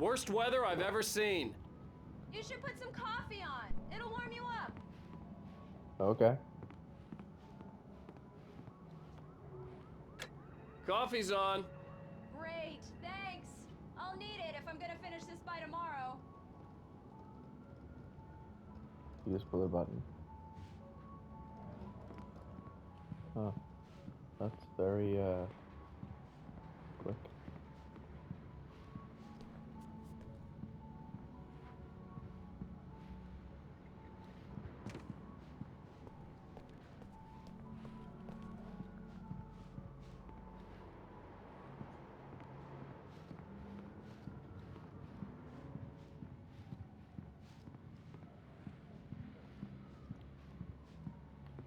Worst weather I've ever seen. You should put some coffee on. It'll warm you up. Okay. Coffee's on. Great, thanks. I'll need it if I'm gonna finish this by tomorrow. You just pull a button. Huh. That's very, quick.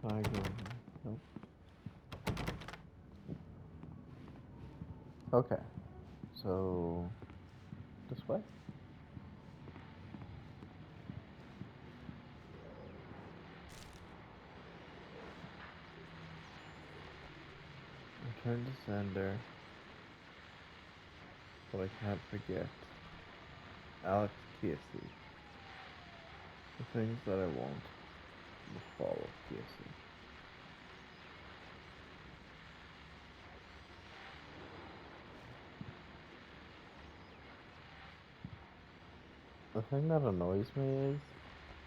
I go. Nope. Okay. So this way? Return to sender. But I can't forget. Alex KFC. The things that I won't will follow KFC. The thing that annoys me is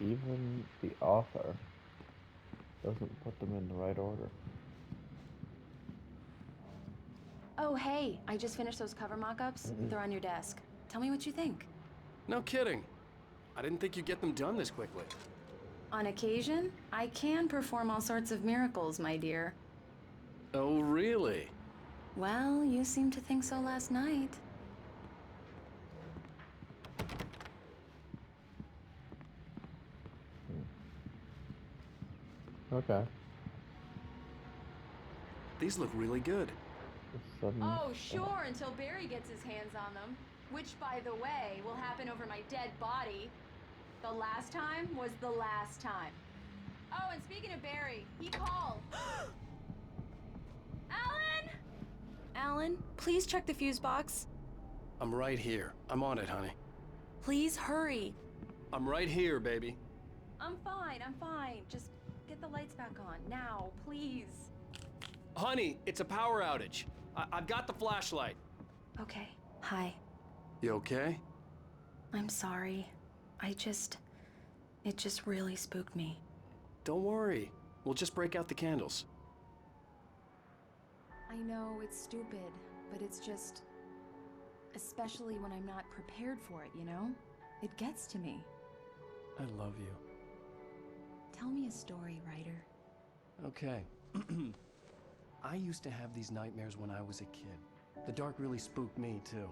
even the author doesn't put them in the right order. Oh, hey, I just finished those cover mock-ups. They're on your desk. Tell me what you think. No kidding. I didn't think you'd get them done this quickly. On occasion, I can perform all sorts of miracles, my dear. Oh, really? Well, you seemed to think so last night. Okay. These look really good. Sudden... Oh, sure, until Barry gets his hands on them. Which, by the way, will happen over my dead body. The last time was the last time. Oh, and speaking of Barry, he called. Alan? Alan, please check the fuse box. I'm right here. I'm on it, honey. Please hurry. I'm right here, baby. I'm fine, I'm fine. Just get the lights back on, now, please. Honey, it's a power outage. I've got the flashlight. Okay, hi. You okay? I'm sorry. It just really spooked me. Don't worry. We'll just break out the candles. I know it's stupid, but it's just... especially when I'm not prepared for it, you know? It gets to me. I love you. Tell me a story, writer. Okay. I used to have these nightmares when I was a kid. The dark really spooked me, too.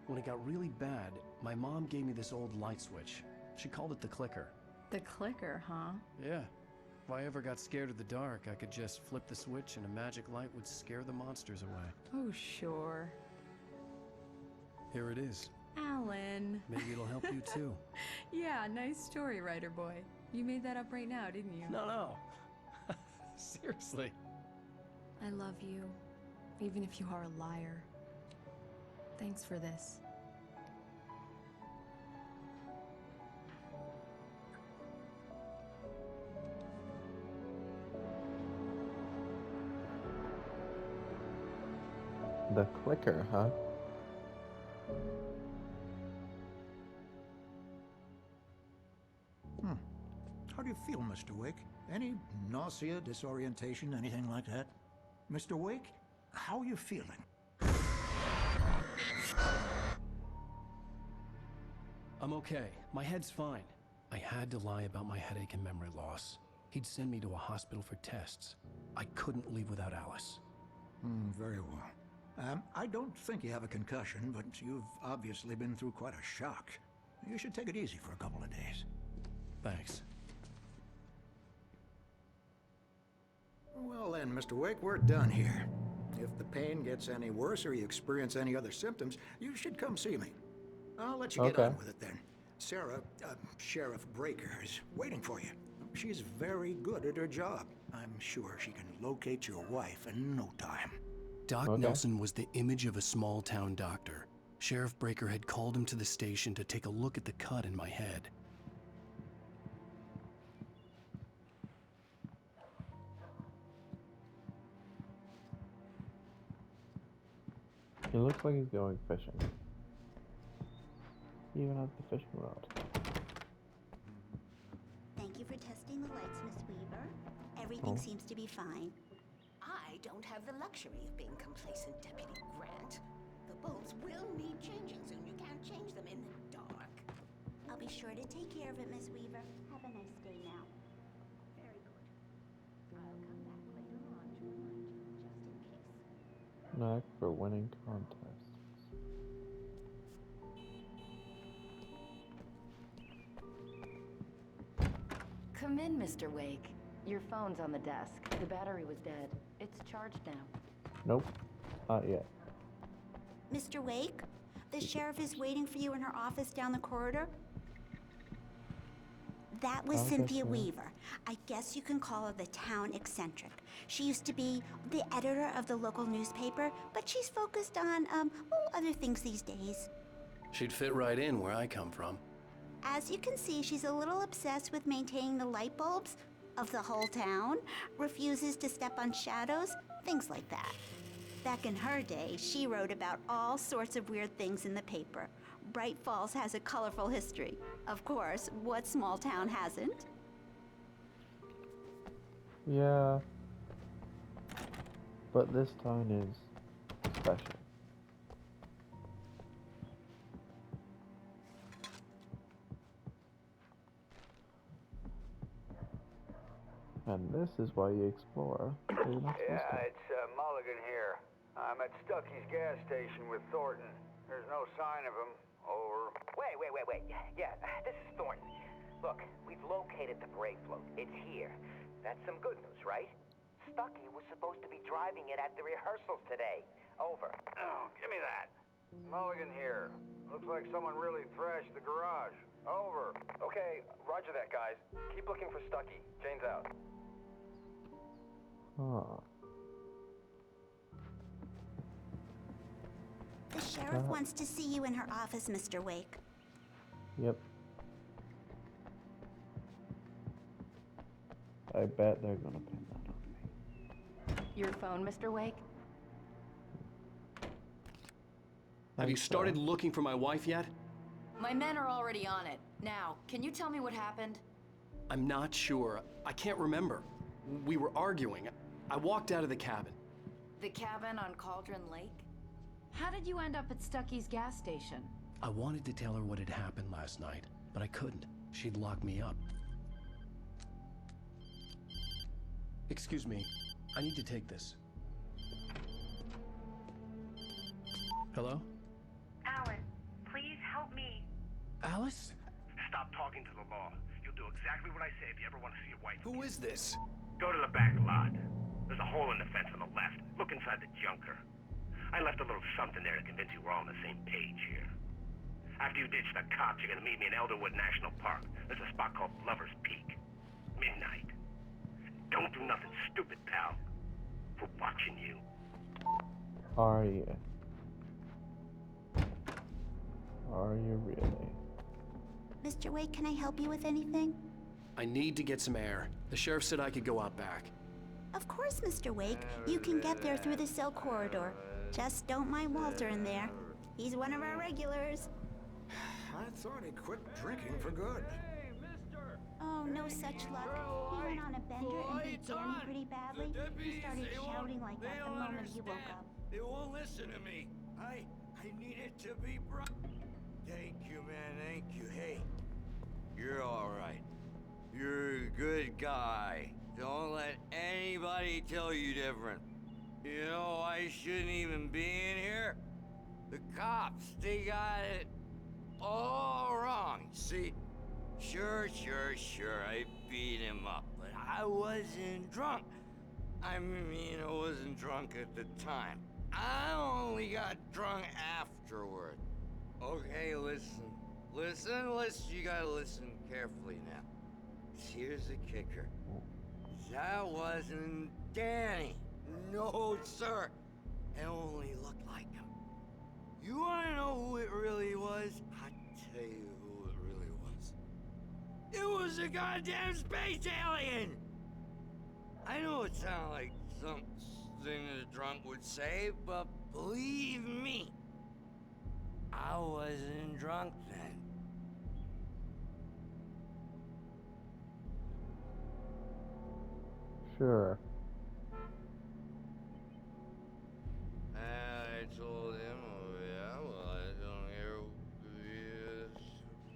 When it got really bad, my mom gave me this old light switch. She called it the clicker. The clicker, huh? Yeah. If I ever got scared of the dark, I could just flip the switch and a magic light would scare the monsters away. Oh, sure. Here it is. Alan. Maybe it'll help you, too. Yeah, nice story, writer boy. You made that up right now, didn't you? No. Seriously. I love you, even if you are a liar. Thanks for this. The clicker, huh? How do you feel, Mr. Wake? Any nausea, disorientation, anything like that? Mr. Wake, how are you feeling? I'm okay. My head's fine. I had to lie about my headache and memory loss. He'd send me to a hospital for tests. I couldn't leave without Alice. Very well. I don't think you have a concussion, but you've obviously been through quite a shock. You should take it easy for a couple of days. Thanks. Well then, Mr. Wake, we're done here. If the pain gets any worse or you experience any other symptoms, you should come see me. I'll let you get on with it then. Sarah, Sheriff Breaker, is waiting for you. She's very good at her job. I'm sure she can locate your wife in no time. Doc Nelson was the image of a small-town doctor. Sheriff Breaker had called him to the station to take a look at the cut in my head. He looks like he's going fishing. He even has the fishing rod. Thank you for testing the lights, Miss Weaver. Everything seems to be fine. I don't have the luxury of being complacent, Deputy Grant. The bulbs will need changing soon. You can't change them in the dark. I'll be sure to take care of it, Miss Weaver. Have a nice day now. Very good. I'll come back later on to remind you, just in case. Knack for winning contests. Come in, Mr. Wake. Your phone's on the desk. The battery was dead. It's charged now. Nope, not yet. Mr. Wake, the sheriff is waiting for you in her office down the corridor. That was Okay, Cynthia sure. Weaver. I guess you can call her the town eccentric. She used to be the editor of the local newspaper, but she's focused on, other things these days. She'd fit right in where I come from. As you can see, she's a little obsessed with maintaining the light bulbs of the whole town, refuses to step on shadows, things like that. Back in her day, she wrote about all sorts of weird things in the paper. Bright Falls has a colorful history. Of course, what small town hasn't? Yeah. But this town is special. And this is why you explore. So you're not supposed to. Yeah, it's Mulligan here. I'm at Stucky's gas station with Thornton. There's no sign of him. Over. Wait. Yeah, this is Thornton. Look, we've located the brake float. It's here. That's some good news, right? Stucky was supposed to be driving it at the rehearsals today. Over. Oh, give me that. Mulligan here. Looks like someone really thrashed the garage. Over. Okay, roger that, guys. Keep looking for Stucky. Jane's out. Huh. The sheriff wants to see you in her office, Mr. Wake. Yep. I bet they're gonna pin that on me. Your phone, Mr. Wake? Have you started looking for my wife yet? My men are already on it. Now, can you tell me what happened? I'm not sure. I can't remember. We were arguing. I walked out of the cabin. The cabin on Cauldron Lake? How did you end up at Stucky's gas station? I wanted to tell her what had happened last night, but I couldn't. She'd locked me up. Excuse me. I need to take this. Hello? Alan, please help me. Alice? Stop talking to the law. You'll do exactly what I say if you ever want to see your wife. Who is this? Go to the back lot. There's a hole in the fence on the left. Look inside the junker. I left a little something there to convince you we're all on the same page here. After you ditch the cops, you're gonna meet me in Elderwood National Park. There's a spot called Lover's Peak. Midnight. Don't do nothing stupid, pal. We're watching you. Are you? Are you really? Mr. Wake, can I help you with anything? I need to get some air. The sheriff said I could go out back. Of course, Mr. Wake. You can get there through the cell corridor. Just don't mind Walter in there. He's one of our regulars. I thought he quit drinking for good. Oh, no such luck. He went on a bender and beat Danny pretty badly. He started shouting like that the moment he woke up. They won't listen to me. I need it to be bright. Thank you, man. Thank you. Hey, you're all right. You're a good guy. Don't let anybody tell you different. You know, I shouldn't even be in here. The cops, they got it all wrong. See, sure, I beat him up, but I wasn't drunk. I mean, I wasn't drunk at the time. I only got drunk afterward. Okay, listen. You gotta listen carefully now. Here's the kicker. That wasn't Danny. No, sir. It only looked like him. You wanna know who it really was? I tell you who it really was. It was a goddamn space alien! I know it sounds like something a drunk would say, but believe me, I wasn't drunk then. Sure. And I told him, oh yeah, well, I don't hear this.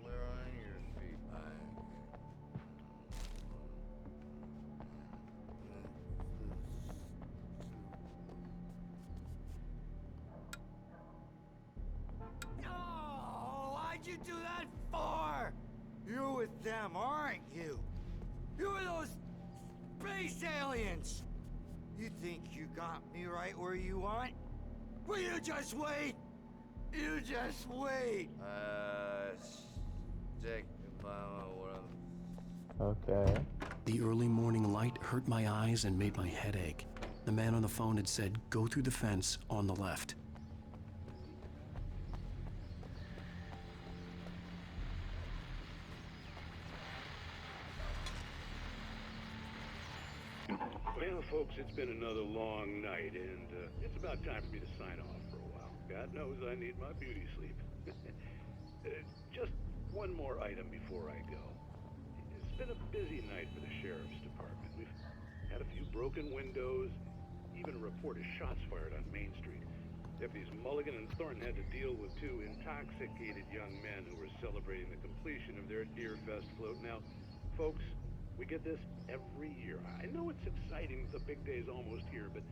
Where on your feet? No, why'd you do that for? You're with them, aren't you? You're those space aliens. You think you got me right where you want? Well, you just wait! You just wait! Stick Okay. The early morning light hurt my eyes and made my head ache. The man on the phone had said, go through the fence on the left. Well, folks, it's been another long night, and it's about time for me to sign off for a while. God knows I need my beauty sleep. Just one more item before I go. It's been a busy night for the sheriff's department. We've had a few broken windows, even a report of shots fired on Main Street. Deputies Mulligan and Thornton had to deal with two intoxicated young men who were celebrating the completion of their Deer Fest float. Now, folks, we get this every year. I know it's exciting, the big day's almost here, but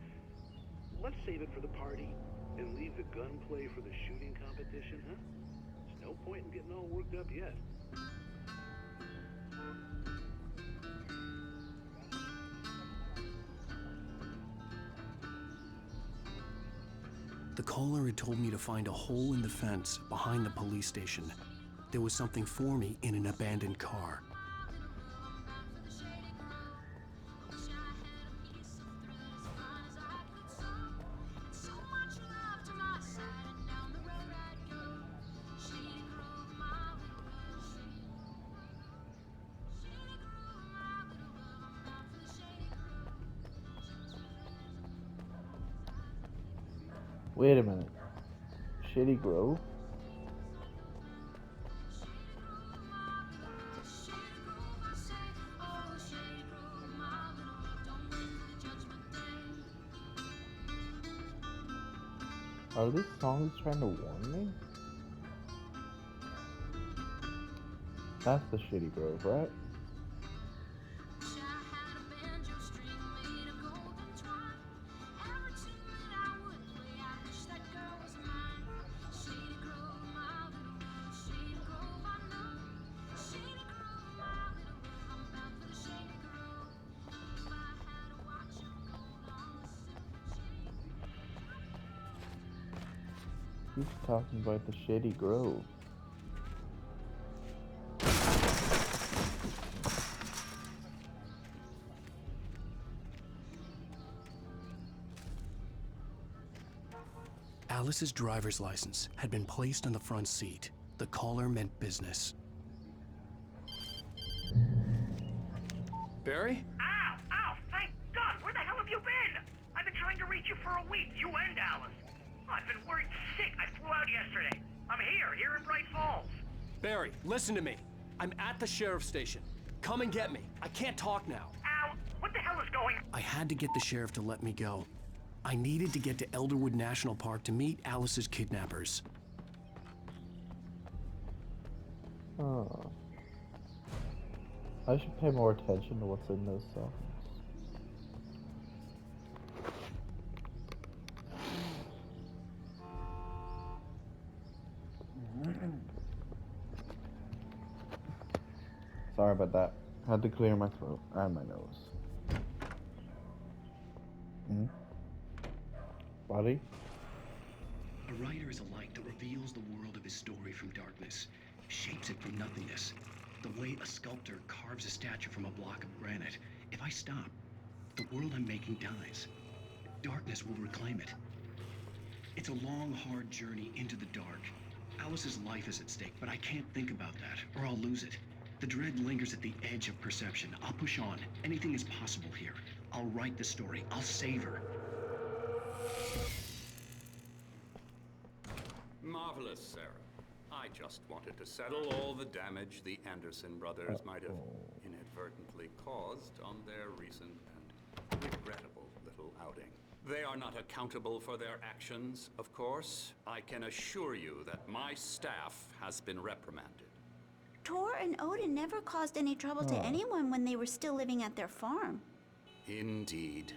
let's save it for the party and leave the gunplay for the shooting competition, huh? There's no point in getting all worked up yet. The caller had told me to find a hole in the fence behind the police station. There was something for me in an abandoned car. Wait a minute. Shady Grove? Are these songs trying to warn me? That's the Shady Grove, right? He's talking about the Shady Grove. Alice's driver's license had been placed on the front seat. The caller meant business. Barry? Ow! Ow! Thank God! Where the hell have you been? I've been trying to reach you for a week, you and Alice. I've been worried sick. I flew out yesterday. I'm here in Bright Falls. Barry, listen to me. I'm at the sheriff's station. Come and get me. I can't talk now. Ow! What the hell is going on? I had to get the sheriff to let me go. I needed to get to Elderwood National Park to meet Alice's kidnappers. Oh. I should pay more attention to what's in those songs. Sorry about that. Had to clear my throat and my nose. Buddy? A writer is a light that reveals the world of his story from darkness, shapes it from nothingness. The way a sculptor carves a statue from a block of granite. If I stop, the world I'm making dies. Darkness will reclaim it. It's a long, hard journey into the dark. Alice's life is at stake, but I can't think about that, or I'll lose it. The dread lingers at the edge of perception. I'll push on. Anything is possible here. I'll write the story. I'll save her. Marvelous, Sarah. I just wanted to settle all the damage the Anderson brothers might have inadvertently caused on their recent and regrettable little outing. They are not accountable for their actions, of course. I can assure you that my staff has been reprimanded. Tor and Odin never caused any trouble to anyone when they were still living at their farm. Indeed.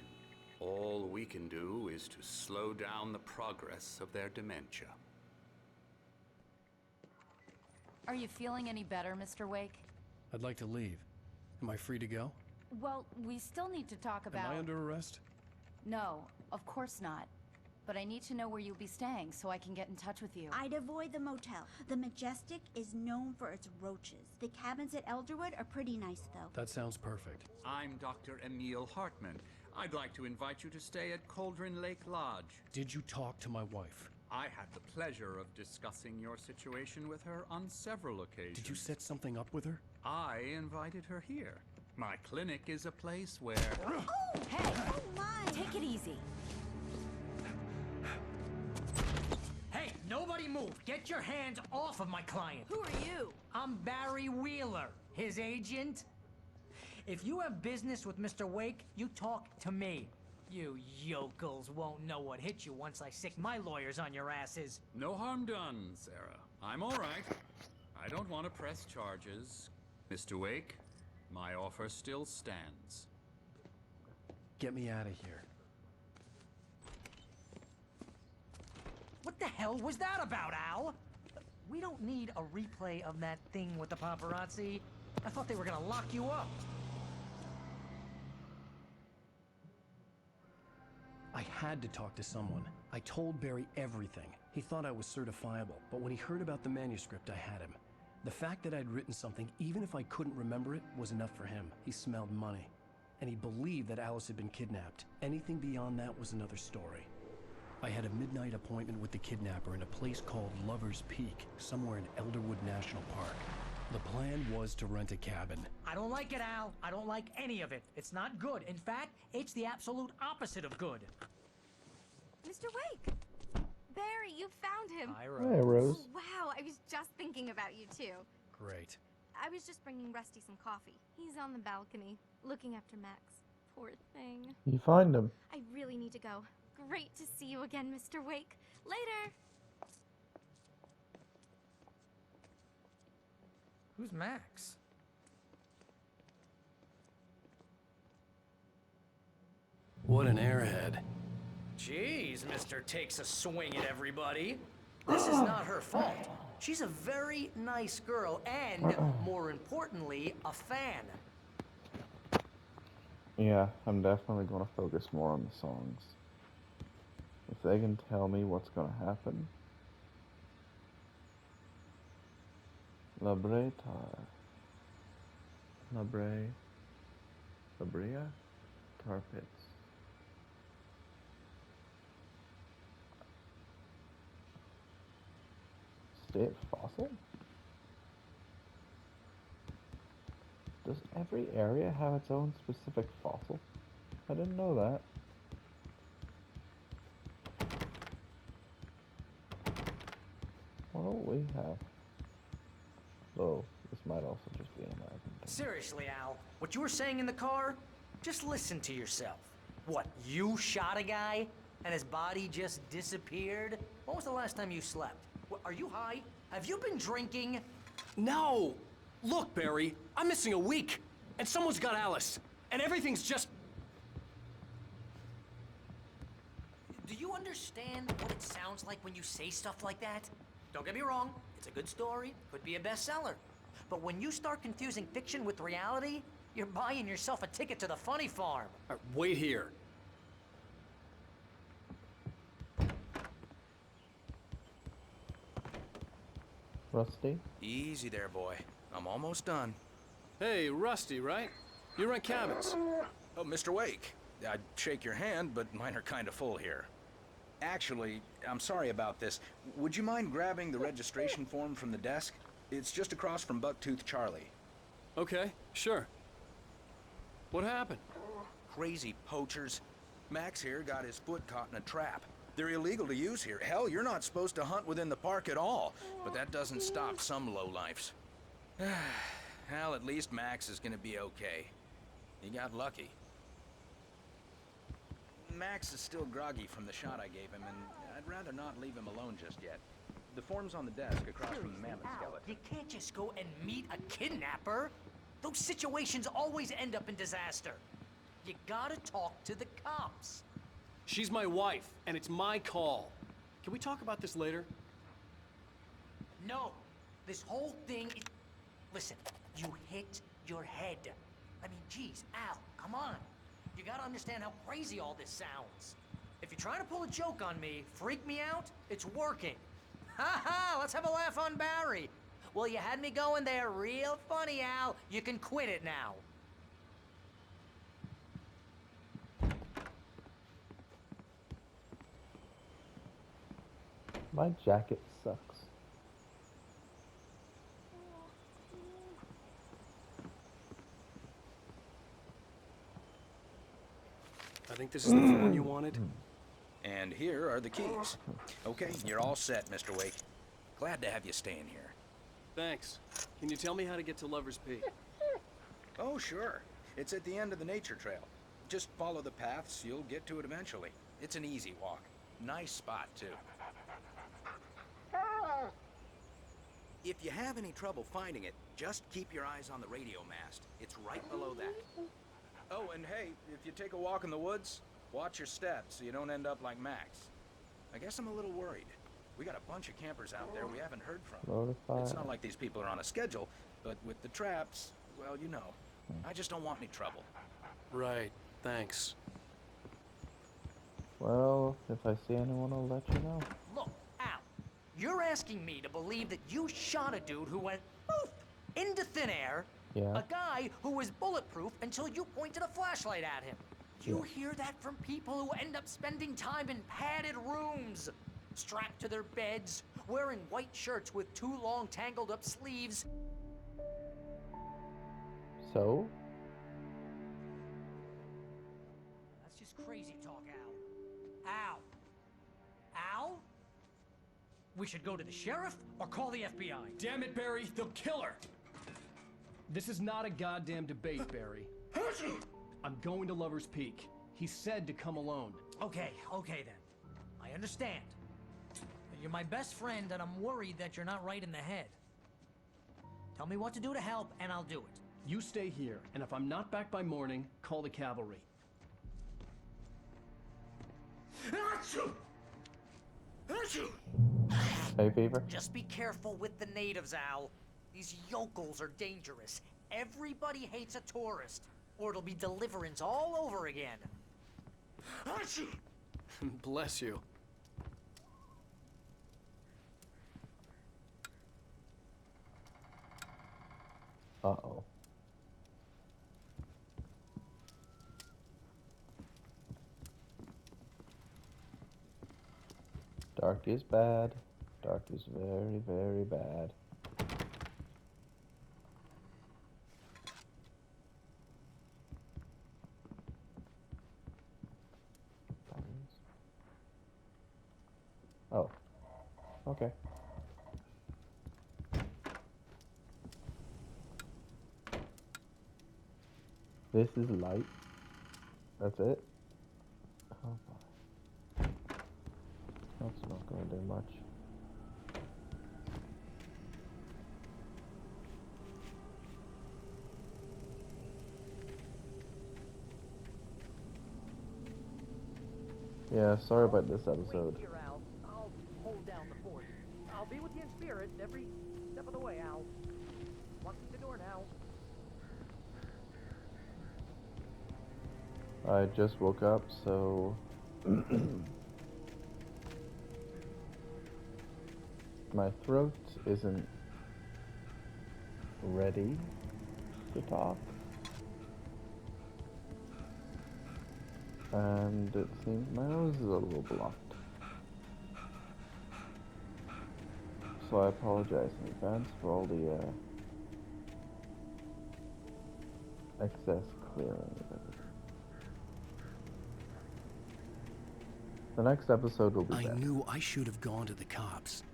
All we can do is to slow down the progress of their dementia. Are you feeling any better, Mr. Wake? I'd like to leave. Am I free to go? Well, we still need to talk about... Am I under arrest? No, of course not. But I need to know where you'll be staying so I can get in touch with you. I'd avoid the motel. The Majestic is known for its roaches. The cabins at Elderwood are pretty nice, though. That sounds perfect. I'm Dr. Emil Hartman. I'd like to invite you to stay at Cauldron Lake Lodge. Did you talk to my wife? I had the pleasure of discussing your situation with her on several occasions. Did you set something up with her? I invited her here. My clinic is a place where... Oh, hey! Oh, my! Take it easy. Hey, nobody move! Get your hands off of my client! Who are you? I'm Barry Wheeler, his agent. If you have business with Mr. Wake, you talk to me. You yokels won't know what hit you once I sick my lawyers on your asses. No harm done, Sarah. I'm all right. I don't want to press charges. Mr. Wake, my offer still stands. Get me out of here. What the hell was that about, Al? We don't need a replay of that thing with the paparazzi. I thought they were gonna lock you up. I had to talk to someone. I told Barry everything. He thought I was certifiable, but when he heard about the manuscript, I had him. The fact that I'd written something, even if I couldn't remember it, was enough for him. He smelled money. And he believed that Alice had been kidnapped. Anything beyond that was another story. I had a midnight appointment with the kidnapper in a place called Lover's Peak, somewhere in Elderwood National Park. The plan was to rent a cabin. I don't like it, Al. I don't like any of it. It's not good. In fact, it's the absolute opposite of good. Mr. Wake! Barry, you found him. Hi, Hey, Rose. Oh, wow, I was just thinking about you, too. Great. I was just bringing Rusty some coffee. He's on the balcony, looking after Max. Poor thing. You find him. I really need to go. Great to see you again, Mr. Wake. Later! Who's Max? What an airhead. Jeez, Mr. Takes a swing at everybody. This is not her fault. She's a very nice girl and, more importantly, a fan. Yeah, I'm definitely going to focus more on the songs. If they can tell me what's going to happen. Labrea? Tar pits. State fossil? Does every area have its own specific fossil? I didn't know that. What don't we have? Oh, this might also just be an American thing. Seriously, Al, what you were saying in the car? Just listen to yourself. What, you shot a guy and his body just disappeared? When was the last time you slept? What, are you high? Have you been drinking? No! Look, Barry, I'm missing a week, and someone's got Alice, and everything's just... Do you understand what it sounds like when you say stuff like that? Don't get me wrong, it's a good story, could be a bestseller. But when you start confusing fiction with reality, you're buying yourself a ticket to the funny farm. Wait here. Rusty? Easy there, boy. I'm almost done. Hey, Rusty, right? You rent cabins. Oh, Mr. Wake. I'd shake your hand, but mine are kind of full here. Actually, I'm sorry about this. Would you mind grabbing the registration form from the desk? It's just across from Bucktooth Charlie. Okay, sure. What happened? Crazy poachers. Max here got his foot caught in a trap. They're illegal to use here. Hell, you're not supposed to hunt within the park at all. But that doesn't stop some lowlifes. Hell, at least Max is gonna be okay. He got lucky. Max is still groggy from the shot I gave him, and I'd rather not leave him alone just yet. The form's on the desk across from the mammoth skeleton. You can't just go and meet a kidnapper. Those situations always end up in disaster. You gotta talk to the cops. She's my wife, and it's my call. Can we talk about this later? No. This whole thing is... Listen, you hit your head. I mean, geez, Al, come on. You gotta understand how crazy all this sounds. If you're trying to pull a joke on me, freak me out, it's working. Ha ha, let's have a laugh on Barry. Well, you had me going there real funny, Al. You can quit it now. My jacket sucks. I think this is the phone you wanted. And here are the keys. Okay, you're all set, Mr. Wake. Glad to have you staying here. Thanks. Can you tell me how to get to Lover's Peak? Oh, sure. It's at the end of the nature trail. Just follow the paths, you'll get to it eventually. It's an easy walk. Nice spot, too. If you have any trouble finding it, just keep your eyes on the radio mast. It's right below that. Oh, and hey, if you take a walk in the woods, watch your steps so you don't end up like Max. I guess I'm a little worried. We got a bunch of campers out there we haven't heard from. Notify. It's not like these people are on a schedule, but with the traps, well, you know. I just don't want any trouble. Right, thanks. Well, if I see anyone, I'll let you know. Look, Al, you're asking me to believe that you shot a dude who went poof into thin air, Yeah. a guy who was bulletproof until you pointed a flashlight at him. You hear that from people who end up spending time in padded rooms, strapped to their beds, wearing white shirts with too long tangled up sleeves. So? That's just crazy talk, Al. Al! Al? We should go to the sheriff or call the FBI. Damn it, Barry, they'll kill her! This is not a goddamn debate, Barry. I'm going to Lover's Peak. He said to come alone. Okay then. I understand. You're my best friend, and I'm worried that you're not right in the head. Tell me what to do to help, and I'll do it. You stay here, and if I'm not back by morning, call the cavalry. Hay fever? Just be careful with the natives, Al. These yokels are dangerous. Everybody hates a tourist, or it'll be Deliverance all over again. Bless you. Uh-oh. Dark is bad. Dark is very, very bad. Oh. Okay. This is light. That's it. Oh boy. That's not gonna do much. Yeah, sorry about this episode. Wait here, Al. I'll hold down the fort. I'll be with you in spirit every step of the way, Al. Walk through the door now. I just woke up, so my throat isn't ready to talk. And it seems my nose is a little blocked. Also, I apologize in advance for all the excess clearing of everything. The next episode will be I better. knew I should have gone to the cops.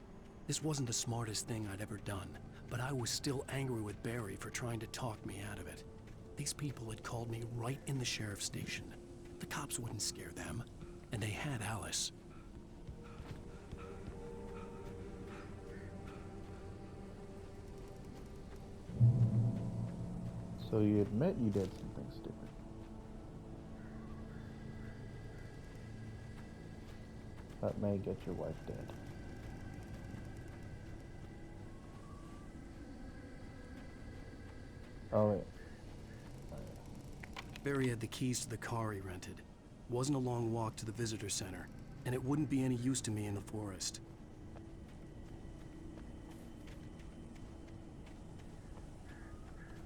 This wasn't the smartest thing I'd ever done, but I was still angry with Barry for trying to talk me out of it. These people had called me right in the sheriff's station. The cops wouldn't scare them, and they had Alice. So you admit you did something stupid. That may get your wife dead. Oh, yeah. Barry had the keys to the car he rented. Wasn't a long walk to the visitor center, and it wouldn't be any use to me in the forest.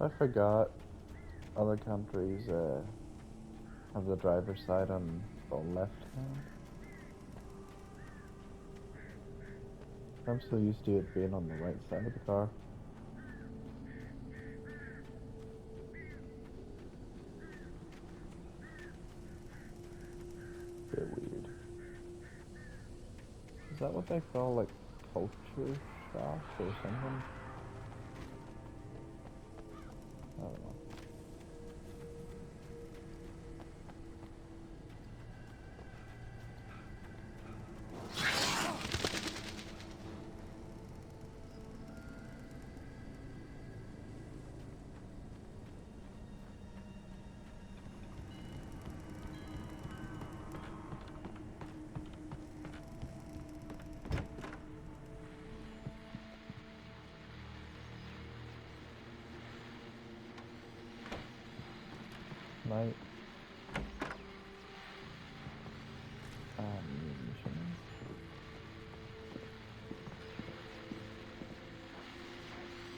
I forgot other countries have the driver's side on the left hand. I'm so used to it being on the right side of the car. Bit weird. Is that what they call like culture shock or something? I don't know. Night. Ammunition.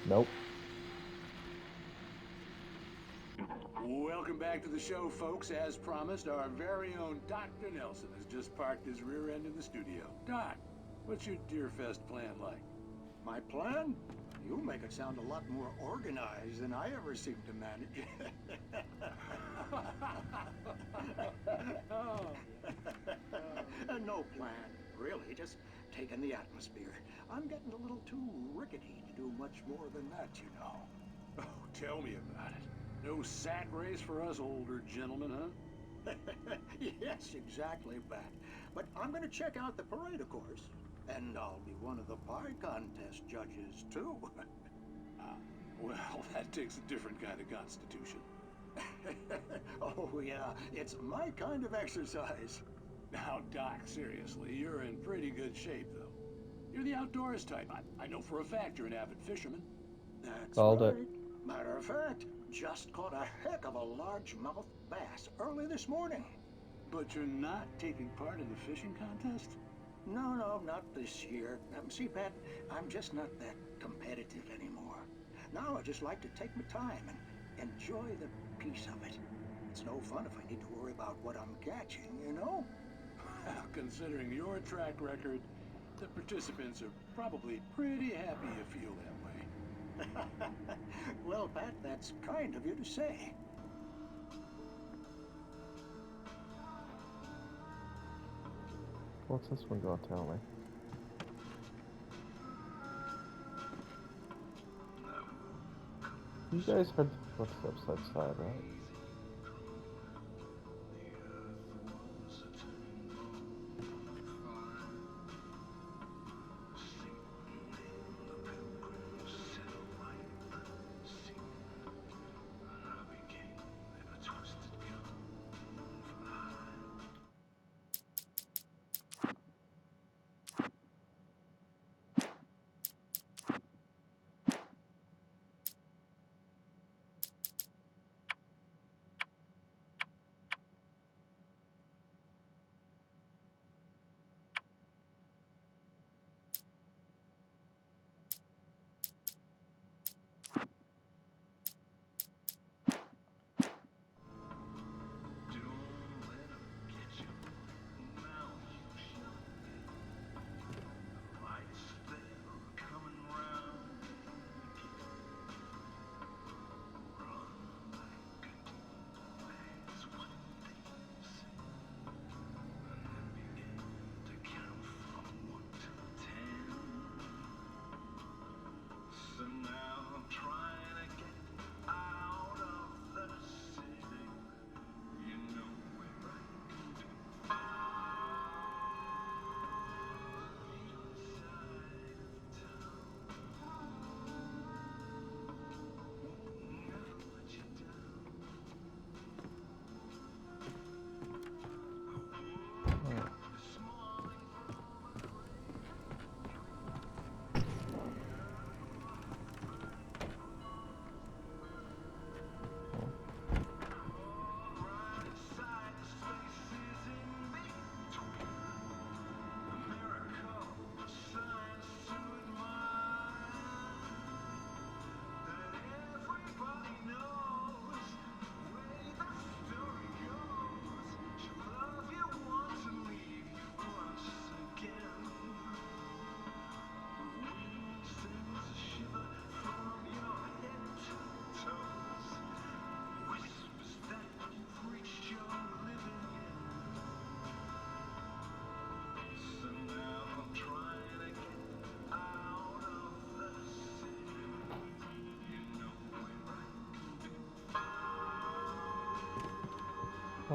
Nope. Welcome back to the show, folks. As promised, our very own Dr. Nelson has just parked his rear end in the studio. Doc, what's your Deerfest plan like? My plan? You make it sound a lot more organized than I ever seem to manage. No plan, really, just taking the atmosphere. I'm getting a little too rickety to do much more than that, you know. Oh, tell me about it. No sack race for us older gentlemen, huh? Yes, exactly, Pat. But I'm going to check out the parade, of course. And I'll be one of the pie contest judges, too. Well, that takes a different kind of constitution. Oh, yeah, it's my kind of exercise. Now, Doc, seriously, you're in pretty good shape, though. You're the outdoors type. I know for a fact you're an avid fisherman. That's Called right. it. Matter of fact, just caught a heck of a largemouth bass early this morning. But you're not taking part in the fishing contest? No, not this year. See, Pat, I'm just not that competitive anymore. Now I just like to take my time and enjoy the peace of it. It's no fun if I need to worry about what I'm catching, you know? Well, considering your track record, the participants are probably pretty happy you feel that way. Well, Pat, that's kind of you to say. What's this one gonna tell me? You guys heard the footsteps outside, right?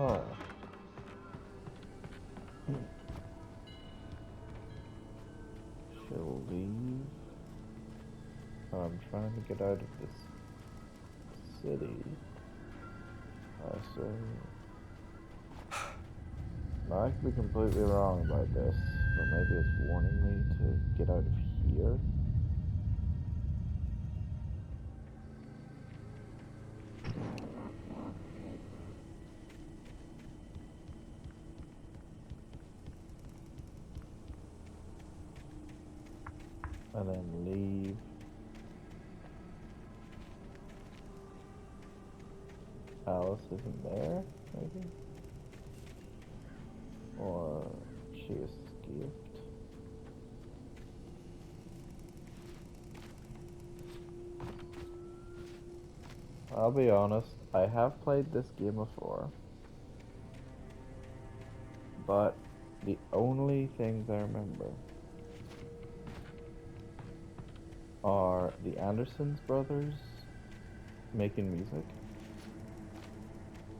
Oh. She'll leave. I'm trying to get out of this city. So I could be completely wrong about this, but maybe it's warning me to get out of here. And then leave. Alice isn't there, maybe? Or she escaped? I'll be honest, I have played this game before, but the only things I remember are the Andersons brothers making music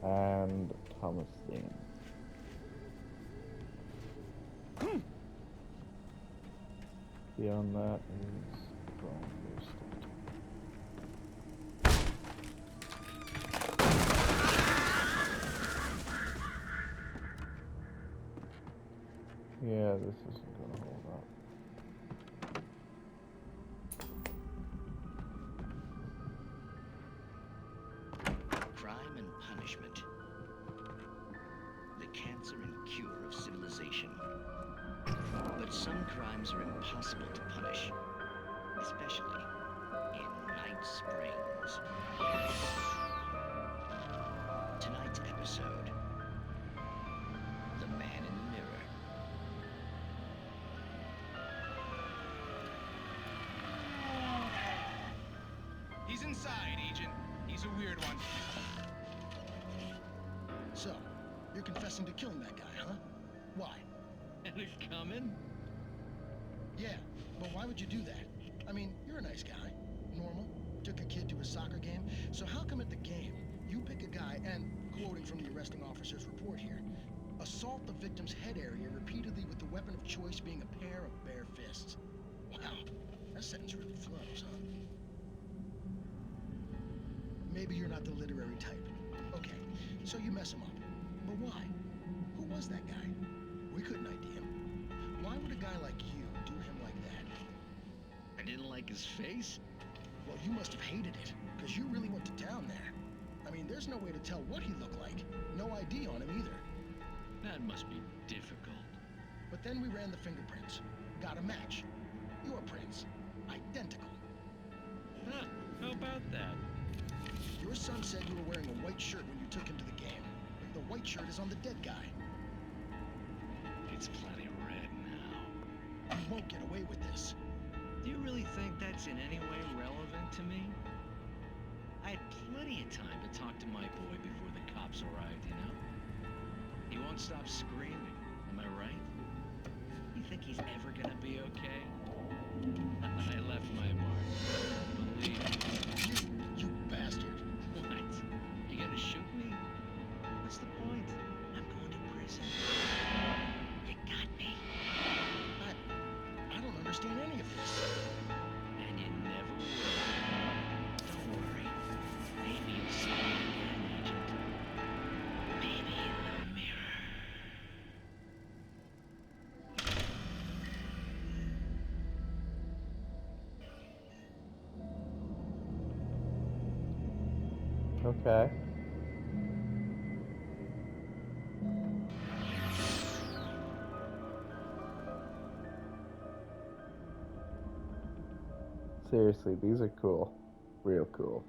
and Thomas Zane. Beyond that is wrong. Yeah, this isn't gonna hold up. Crime and punishment. The cancer and cure of civilization. But some crimes are impossible to punish, especially in Night Springs. Tonight's episode, The Man in the Mirror. He's inside, Agent. He's a weird one. So, you're confessing to killing that guy, huh? Why? And it's coming? Yeah, but why would you do that? I mean, you're a nice guy. Normal. Took a kid to a soccer game. So how come at the game, you pick a guy and, quoting from the arresting officer's report here, assault the victim's head area repeatedly with the weapon of choice being a pair of bare fists? Wow, that sentence really flows, huh? Maybe you're not the literary type. Okay, so you mess him up. But why? Who was that guy? We couldn't ID him. Why would a guy like you do him like that? I didn't like his face? Well, you must have hated it, because you really went to town there. I mean, there's no way to tell what he looked like. No ID on him either. That must be difficult. But then we ran the fingerprints. Got a match. Your prints. Identical. Huh, how about that? Your son said you were wearing a white shirt when you took him to the game. The white shirt is on the dead guy. It's plenty red now. You won't get away with this. Do you really think that's in any way relevant to me? I had plenty of time to talk to my boy before the cops arrived, you know? He won't stop screaming, am I right? You think he's ever gonna be okay? I left my mark. Believe me. You bastard. What? You gonna shoot me? What's the point? I'm going to prison. You got me. I don't understand any of this. And you never will. Don't worry. Maybe you'll see me again, Agent. Maybe in the mirror. Okay. Seriously, these are cool. Real cool.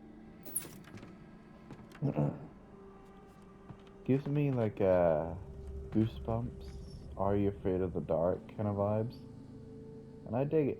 Gives me like goosebumps, Are You Afraid of the Dark kind of vibes. And I dig it.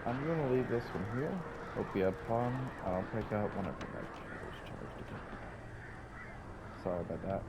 I'm gonna leave this one here. Hope you had fun. I'll pick up whenever my channel is charged again. Sorry about that.